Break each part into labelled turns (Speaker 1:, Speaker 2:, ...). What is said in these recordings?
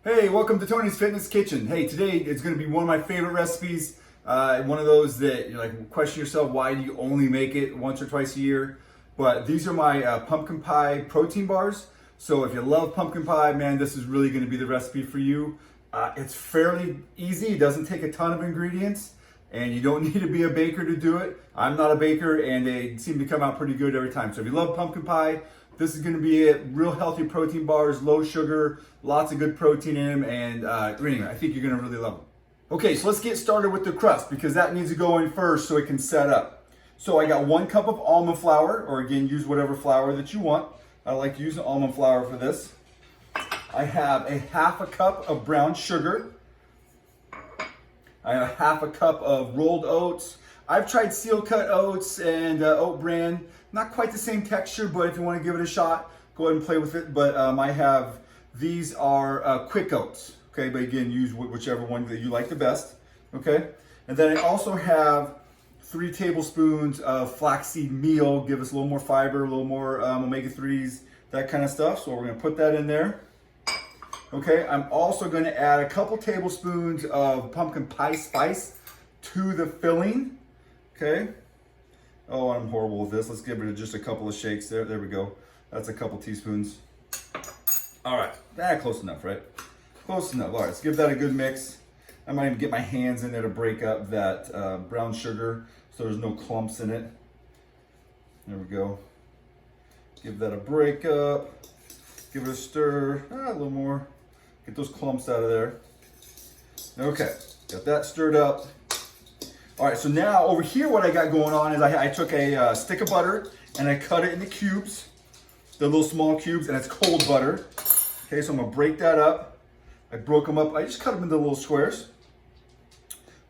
Speaker 1: Hey, welcome to Tony's Fitness Kitchen. Hey, today it's going to be one of my favorite recipes. One of those that you're like, question yourself, why do you only make it once or twice a year? But these are my pumpkin pie protein bars. So if you love pumpkin pie, man, this is really going to be the recipe for you. It's fairly easy. It doesn't take a ton of ingredients, and you don't need to be a baker to do it. I'm not a baker, and they seem to come out pretty good every time. So if you love pumpkin pie, this is going to be it. Real healthy protein bars, low sugar, lots of good protein in them, and anyway, I think you're going to really love them. Okay, so let's get started with the crust because that needs to go in first so it can set up. So I got 1 cup of almond flour, or again, use whatever flour that you want. I like to use almond flour for this. I have a 1/2 cup of brown sugar. I have a 1/2 cup of rolled oats. I've tried seal cut oats and Oat Bran. Not quite the same texture, but if you want to give it a shot, go ahead and play with it. But I have, these are quick oats, okay? But again, use whichever one that you like the best, okay? And then I also have 3 tablespoons of flaxseed meal, give us a little more fiber, a little more omega-3s, that kind of stuff. So we're gonna put that in there. Okay, I'm also gonna add a couple tablespoons of pumpkin pie spice to the filling, okay? Oh, I'm horrible with this. Let's give it just a couple of shakes there. There we go. That's a couple teaspoons. All right, close enough, right? Close enough. All right, let's give that a good mix. I might even get my hands in there to break up that brown sugar so there's no clumps in it. There we go. Give that a break up. Give it a stir. A little more. Get those clumps out of there. Okay, got that stirred up. All right, so now over here what I got going on is I took a stick of butter and I cut it into cubes, the little small cubes, and it's cold butter. Okay, so I'm gonna break that up. I broke them up. I just cut them into little squares.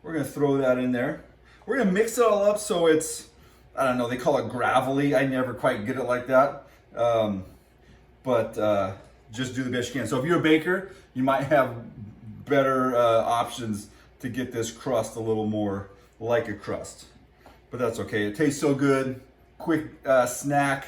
Speaker 1: We're gonna throw that in there. We're gonna mix it all up so it's, I don't know, they call it gravelly. I never quite get it like that. But just do the best you can. So if you're a baker, you might have better options to get this crust a little more like a crust. But that's okay. It tastes so good. Quick snack,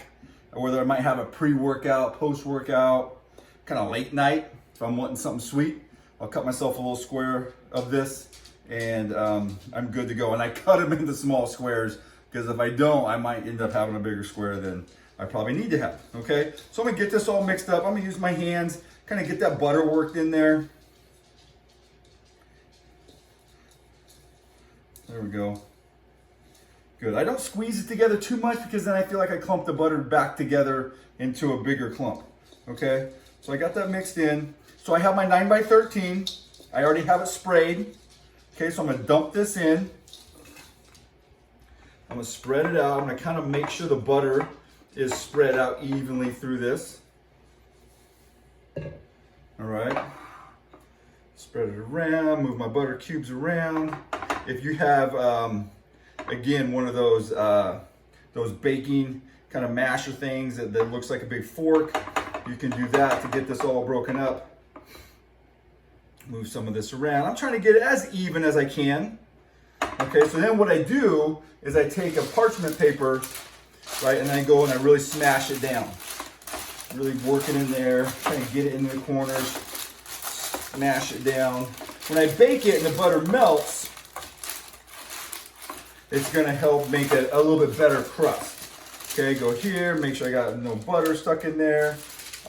Speaker 1: whether I might have a pre-workout, post-workout, kind of late night. If I'm wanting something sweet, I'll cut myself a little square of this and I'm good to go. And I cut them into small squares because if I don't, I might end up having a bigger square than I probably need to have, okay? So I'm gonna get this all mixed up. I'm gonna use my hands, kind of get that butter worked in there. There we go. Good. I don't squeeze it together too much because then I feel like I clump the butter back together into a bigger clump, okay? So I got that mixed in. So I have my 9x13. I already have it sprayed. Okay, so I'm gonna dump this in. I'm gonna spread it out. I'm gonna kind of make sure the butter is spread out evenly through this. All right. Spread it around, move my butter cubes around. If you have, again, one of those baking kind of masher things that looks like a big fork, you can do that to get this all broken up. Move some of this around. I'm trying to get it as even as I can. Okay, so then what I do is I take a parchment paper, right, and I go and I really smash it down. Really work it in there, trying to get it in the corners, smash it down. When I bake it and the butter melts, it's gonna help make it a little bit better crust. Okay, go here, make sure I got no butter stuck in there.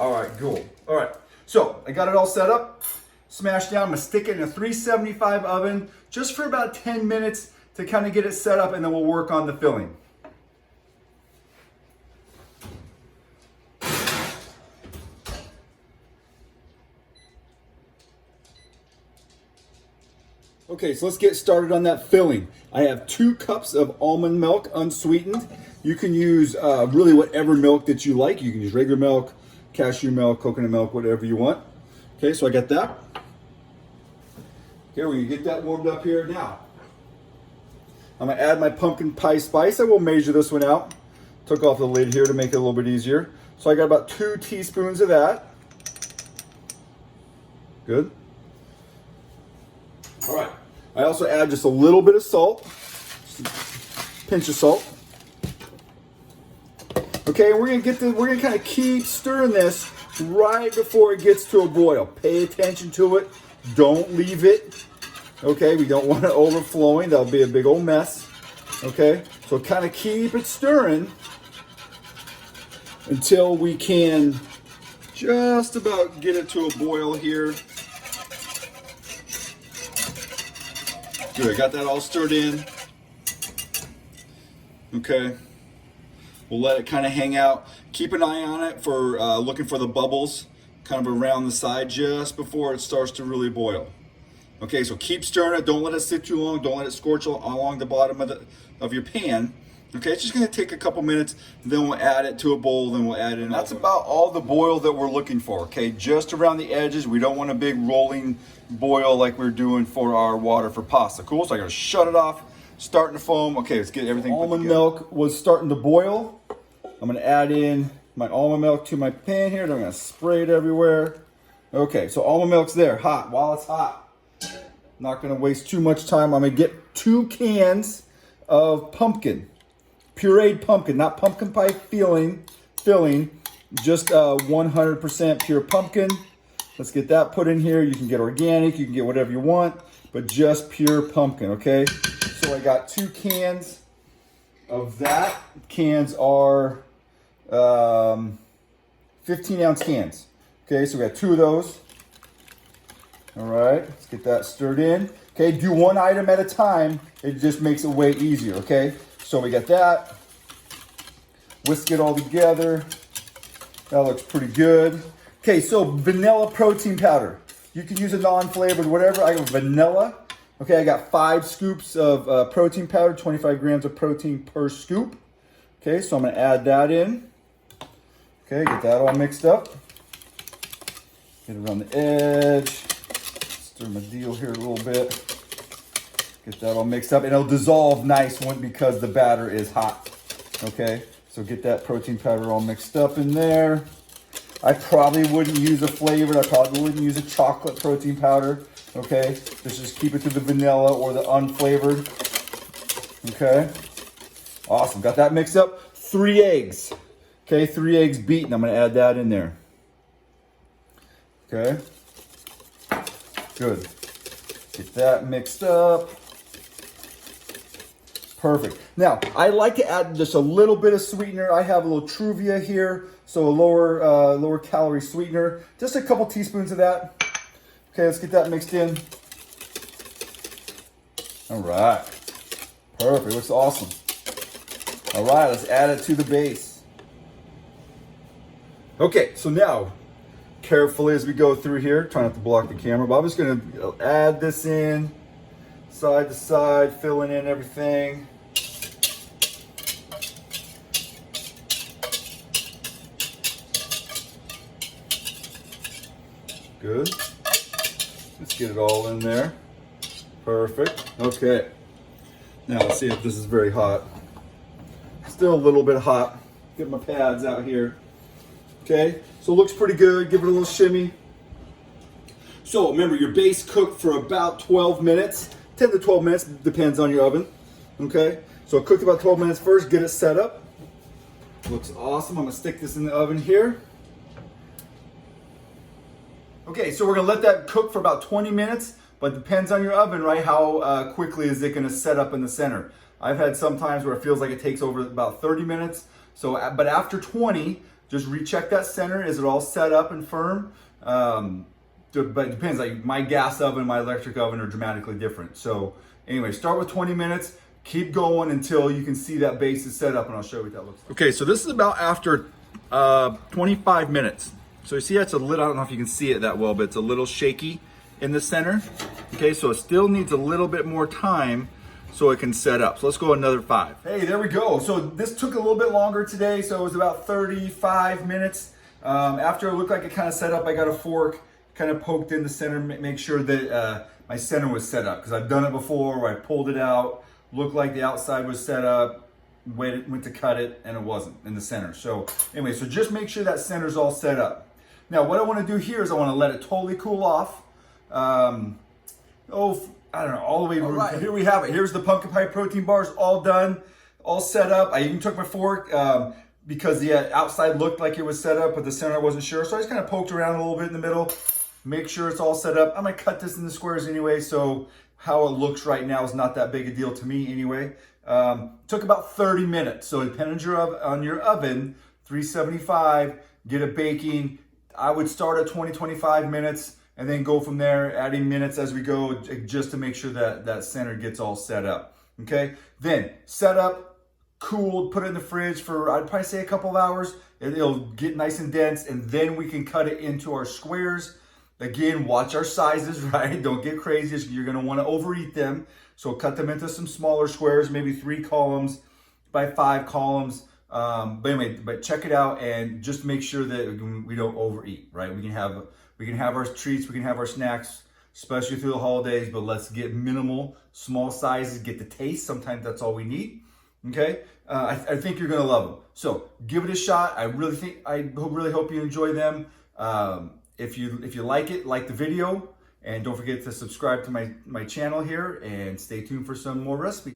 Speaker 1: All right, cool. All right, so I got it all set up, smashed down. I'm gonna stick it in a 375 oven just for about 10 minutes to kind of get it set up, and then we'll work on the filling. Okay, so let's get started on that filling. I have 2 cups of almond milk, unsweetened. You can use really whatever milk that you like. You can use regular milk, cashew milk, coconut milk, whatever you want. Okay, so I got that. Okay, we're gonna get that warmed up here now. I'm gonna add my pumpkin pie spice. I will measure this one out. Took off the lid here to make it a little bit easier. So I got about 2 teaspoons of that. Good. All right. I also add just a little bit of salt, just a pinch of salt. Okay, we're gonna kind of keep stirring this right before it gets to a boil. Pay attention to it. Don't leave it. Okay, we don't want it overflowing. That'll be a big old mess. Okay, so kind of keep it stirring until we can just about get it to a boil here. Good, got that all stirred in. Okay, we'll let it kind of hang out. Keep an eye on it for looking for the bubbles kind of around the side just before it starts to really boil. Okay, so keep stirring it. Don't let it sit too long. Don't let it scorch along the bottom of your pan. Okay, it's just gonna take a couple minutes, then we'll add it to a bowl, then we'll add in. That's about all the boil that we're looking for, okay? Just around the edges. We don't want a big rolling boil like we're doing for our water for pasta. Cool, so I gotta shut it off, starting to foam. Okay, let's get everything put together. Almond milk was starting to boil. I'm gonna add in my almond milk to my pan here, then I'm gonna spray it everywhere. Okay, so almond milk's there, hot. While it's hot, not gonna waste too much time. I'm gonna get 2 cans of pumpkin. Pureed pumpkin, not pumpkin pie filling, just 100% pure pumpkin. Let's get that put in here. You can get organic, you can get whatever you want, but just pure pumpkin, okay? So I got 2 cans of that. Cans are 15-ounce cans. Okay, so we got 2 of those. All right, let's get that stirred in. Okay, do one item at a time. It just makes it way easier, okay? So we got that. Whisk it all together. That looks pretty good. Okay, so vanilla protein powder. You can use a non-flavored, whatever. I got vanilla. Okay, I got 5 scoops of protein powder, 25 grams of protein per scoop. Okay, so I'm gonna add that in. Okay, get that all mixed up. Get it around the edge. Stir my deal here a little bit. Get that all mixed up, and it'll dissolve nice because the batter is hot. Okay, so get that protein powder all mixed up in there. I probably wouldn't use a flavored. I probably wouldn't use a chocolate protein powder. Okay, just keep it to the vanilla or the unflavored. Okay, awesome. Got that mixed up. 3 eggs. Okay, 3 eggs beaten. I'm gonna add that in there. Okay, good. Get that mixed up. Perfect. Now, I like to add just a little bit of sweetener. I have a little Truvia here, so a lower calorie sweetener. Just a couple teaspoons of that. Okay, let's get that mixed in. All right. Perfect. Looks awesome. All right, let's add it to the base. Okay, so now, carefully as we go through here, try not to block the camera, but I'm just going to add this in side to side, filling in everything. Good. Let's get it all in there. Perfect. Okay. Now let's see if this is very hot. Still a little bit hot. Get my pads out here. Okay, so it looks pretty good. Give it a little shimmy. So remember, your base cooked for about 12 minutes. 10 to 12 minutes, depends on your oven. Okay, so it cooked about 12 minutes first. Get it set up. Looks awesome. I'm gonna stick this in the oven here. Okay, so we're gonna let that cook for about 20 minutes, but depends on your oven, right? How quickly is it gonna set up in the center? I've had some times where it feels like it takes over about 30 minutes. So, but after 20, just recheck that center. Is it all set up and firm? But it depends, like my gas oven, my electric oven are dramatically different. So anyway, start with 20 minutes, keep going until you can see that base is set up, and I'll show you what that looks like. Okay, so this is about after 25 minutes. So you see that's a little, I don't know if you can see it that well, but it's a little shaky in the center. Okay, so it still needs a little bit more time so it can set up. So let's go another 5. Hey, there we go. So this took a little bit longer today, so it was about 35 minutes. After it looked like it kind of set up, I got a fork, kind of poked in the center, make sure that my center was set up, because I've done it before where I pulled it out, looked like the outside was set up, went to cut it, and it wasn't in the center. So anyway, so just make sure that center's all set up. Now what I want to do here is I want to let it totally cool off. I don't know, all the way through. Right. Here we have it. Here's the pumpkin pie protein bars all done, all set up. I even took my fork, because the outside looked like it was set up, but the center I wasn't sure. So I just kind of poked around a little bit in the middle, make sure it's all set up. I'm gonna cut this into squares anyway, so how it looks right now is not that big a deal to me anyway. Took about 30 minutes. So depending on your oven, 375, get it baking. I would start at 20-25 minutes and then go from there, adding minutes as we go, just to make sure that that center gets all set up. Okay, then set up, cooled, put it in the fridge for, I'd probably say a couple of hours. It'll get nice and dense, and then we can cut it into our squares. Again, watch our sizes, right? Don't get crazy. You're gonna wanna overeat them. So cut them into some smaller squares, maybe 3 columns by 5 columns. But anyway, but check it out and just make sure that we don't overeat, right? We can have our treats, we can have our snacks, especially through the holidays, but let's get minimal, small sizes, get the taste. Sometimes that's all we need, okay? I think you're gonna love them. So give it a shot. I really hope you enjoy them. If you like it, like the video, and don't forget to subscribe to my channel here and stay tuned for some more recipes.